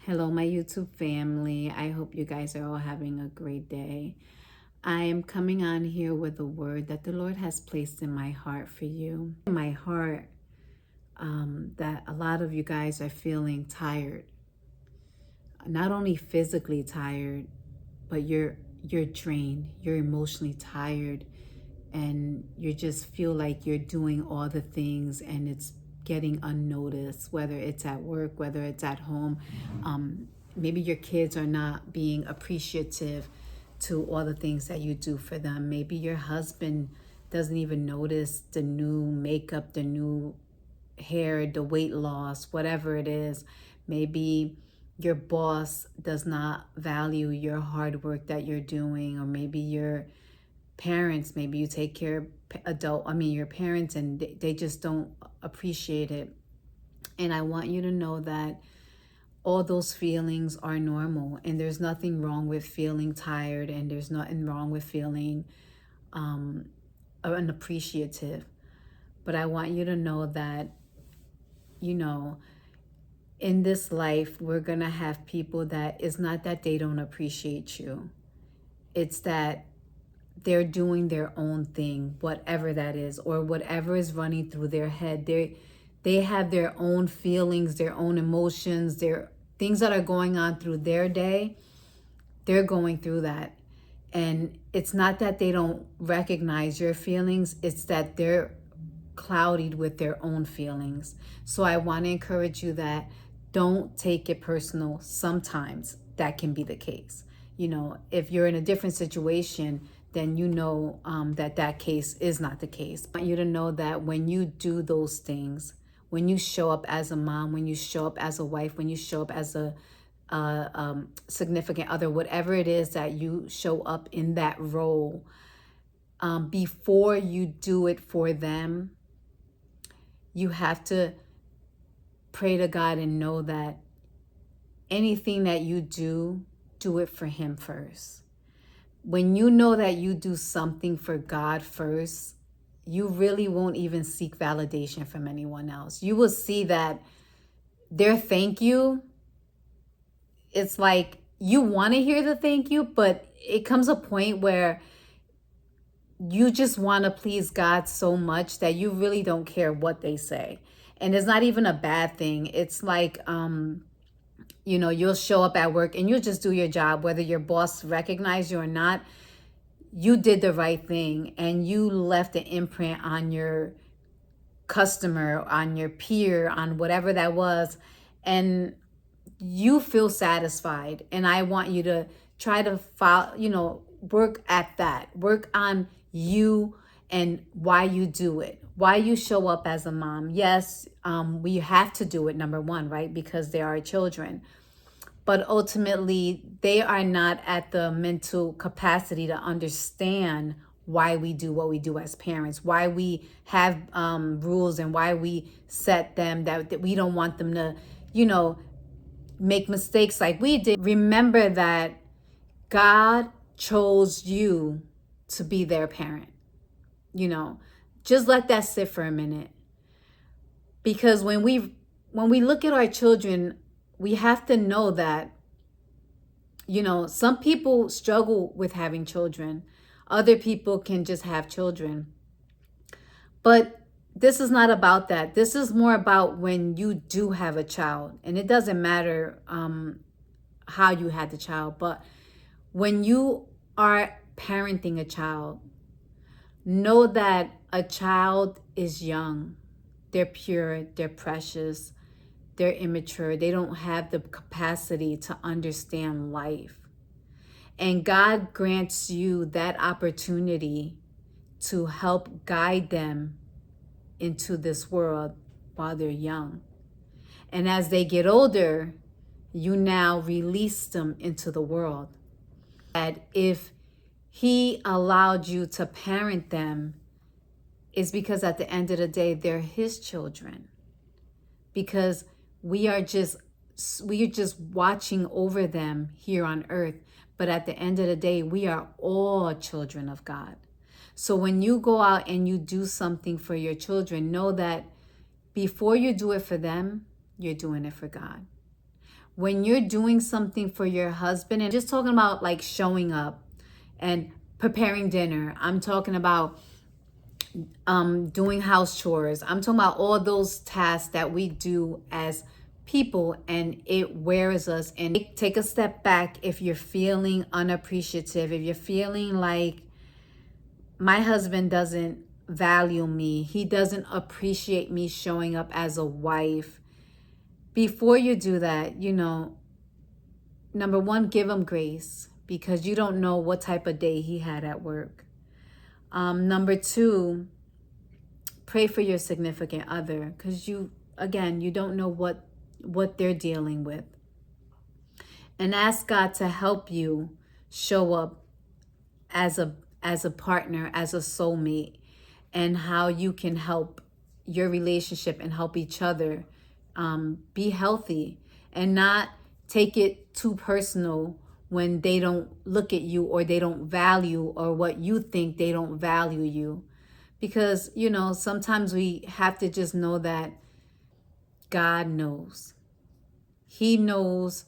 Hello, my YouTube family. I hope you guys are all having a great day. I am coming on here with a word that the Lord has placed in my heart for you. In my heart, that a lot of you guys are feeling tired. Not only physically tired, but you're drained. You're emotionally tired, and you just feel like you're doing all the things and it's getting unnoticed, whether it's at work, whether it's at home. Maybe your kids are not being appreciative to all the things that you do for them. Maybe your husband doesn't even notice the new makeup, the new hair, the weight loss, whatever it is. Maybe your boss does not value your hard work that you're doing, or maybe your parents, maybe you take care of your parents, and they just don't appreciate it. And I want you to know that all those feelings are normal, and there's nothing wrong with feeling tired, and there's nothing wrong with feeling unappreciative. But I want you to know that, you know, in this life, we're gonna have people that it's not that they don't appreciate you. It's that they're doing their own thing, whatever that is, or whatever is running through their head. They have their own feelings, their own emotions, their things that are going on through their day. They're going through that. And it's not that they don't recognize your feelings, it's that they're clouded with their own feelings. So I want to encourage you that don't take it personal. Sometimes that can be the case. If you're in a different situation, then that case is not the case. I want you to know that when you do those things, when you show up as a mom, when you show up as a wife, when you show up as a significant other, whatever it is that you show up in that role, before you do it for them, you have to pray to God and know that anything that you do it for Him first. When you know that you do something for God first, you really won't even seek validation from anyone else. You will see that their thank you, it's like you want to hear the thank you, but it comes a point where you just want to please God so much that you really don't care what they say. And it's not even a bad thing. It's like, you'll show up at work and you'll just do your job, whether your boss recognizes you or not. You did the right thing and you left an imprint on your customer, on your peer, on whatever that was. And you feel satisfied. And I want you to try to work at that. Work on you and why you do it, why you show up as a mom. Yes, we have to do it, number one, right? Because they are children. But ultimately, they are not at the mental capacity to understand why we do what we do as parents, why we have rules, and why we set them that we don't want them to, make mistakes like we did. Remember that God chose you to be their parent. Just let that sit for a minute. Because when we look at our children, we have to know that, some people struggle with having children. Other people can just have children. But this is not about that. This is more about when you do have a child. And it doesn't matter how you had the child. But when you are parenting a child, know that a child is young. They're pure. They're precious. They're immature. They don't have the capacity to understand life. And God grants you that opportunity to help guide them into this world while they're young. And as they get older, you now release them into the world. That if He allowed you to parent them, it's because at the end of the day, they're His children. Because we are just watching over them here on earth. But at the end of the day, we are all children of God. So when you go out and you do something for your children, know that before you do it for them, you're doing it for God. When you're doing something for your husband, and just talking about like showing up and preparing dinner, I'm talking about doing house chores, I'm talking about all those tasks that we do as people, and it wears us. And take a step back if you're feeling unappreciative, if you're feeling like my husband doesn't value me, he doesn't appreciate me showing up as a wife. Before you do that, number one, give him grace, because you don't know what type of day he had at work. Number two, pray for your significant other, because you don't know what they're dealing with. And ask God to help you show up as a partner, as a soulmate, and how you can help your relationship and help each other be healthy, and not take it too personal when they don't look at you, or they don't value, or what you think they don't value you. Because, sometimes we have to just know that God knows. He knows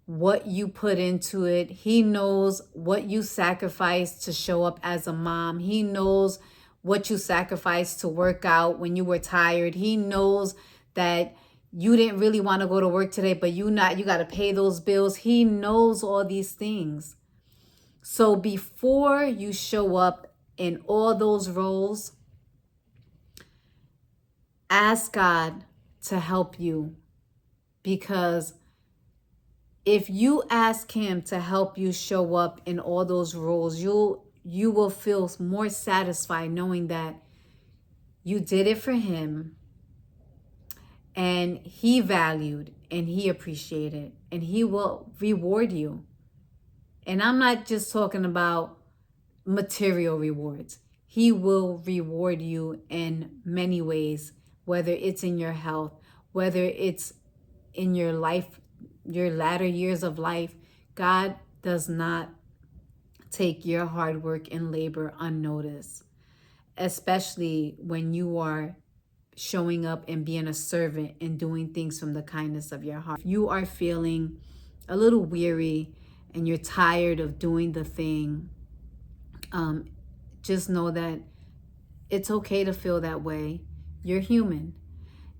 what you put into it. He knows what you sacrificed to show up as a mom. He knows what you sacrificed to work out when you were tired. He knows that you didn't really want to go to work today, but you got to pay those bills. He knows all these things. So before you show up in all those roles, ask God to help you, because if you ask him to help you show up in all those roles, you will feel more satisfied knowing that you did it for him, and he valued and he appreciated, and he will reward you. And I'm not just talking about material rewards. He will reward you in many ways, whether it's in your health, whether it's in your life, your latter years of life. God does not take your hard work and labor unnoticed, especially when you are showing up and being a servant and doing things from the kindness of your heart. If you are feeling a little weary and you're tired of doing the thing, just know that it's okay to feel that way. You're human.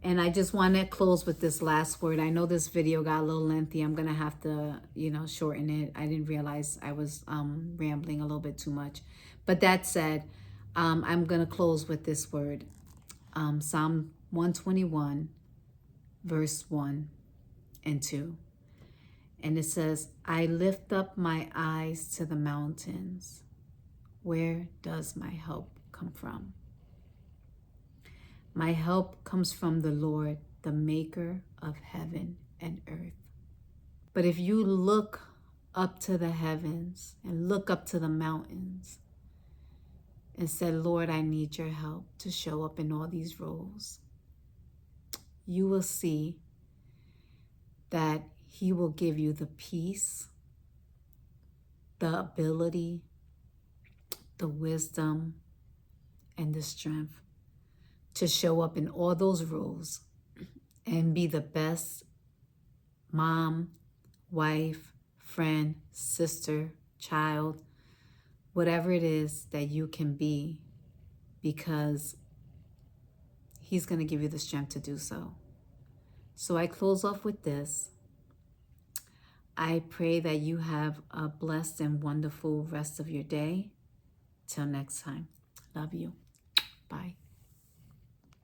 And I just want to close with this last word. I know this video got a little lengthy. I'm going to have to, shorten it. I didn't realize I was rambling a little bit too much. But that said, I'm going to close with this word. Psalm 121, verse 1 and 2. And it says, I lift up my eyes to the mountains. Where does my help come from? My help comes from the Lord, the maker of heaven and earth. But if you look up to the heavens and look up to the mountains and said, Lord, I need your help to show up in all these roles, you will see that he will give you the peace, the ability, the wisdom, and the strength to show up in all those roles and be the best mom, wife, friend, sister, child, whatever it is that you can be, because he's going to give you the strength to do so. So I close off with this. I pray that you have a blessed and wonderful rest of your day. Till next time. Love you. Bye.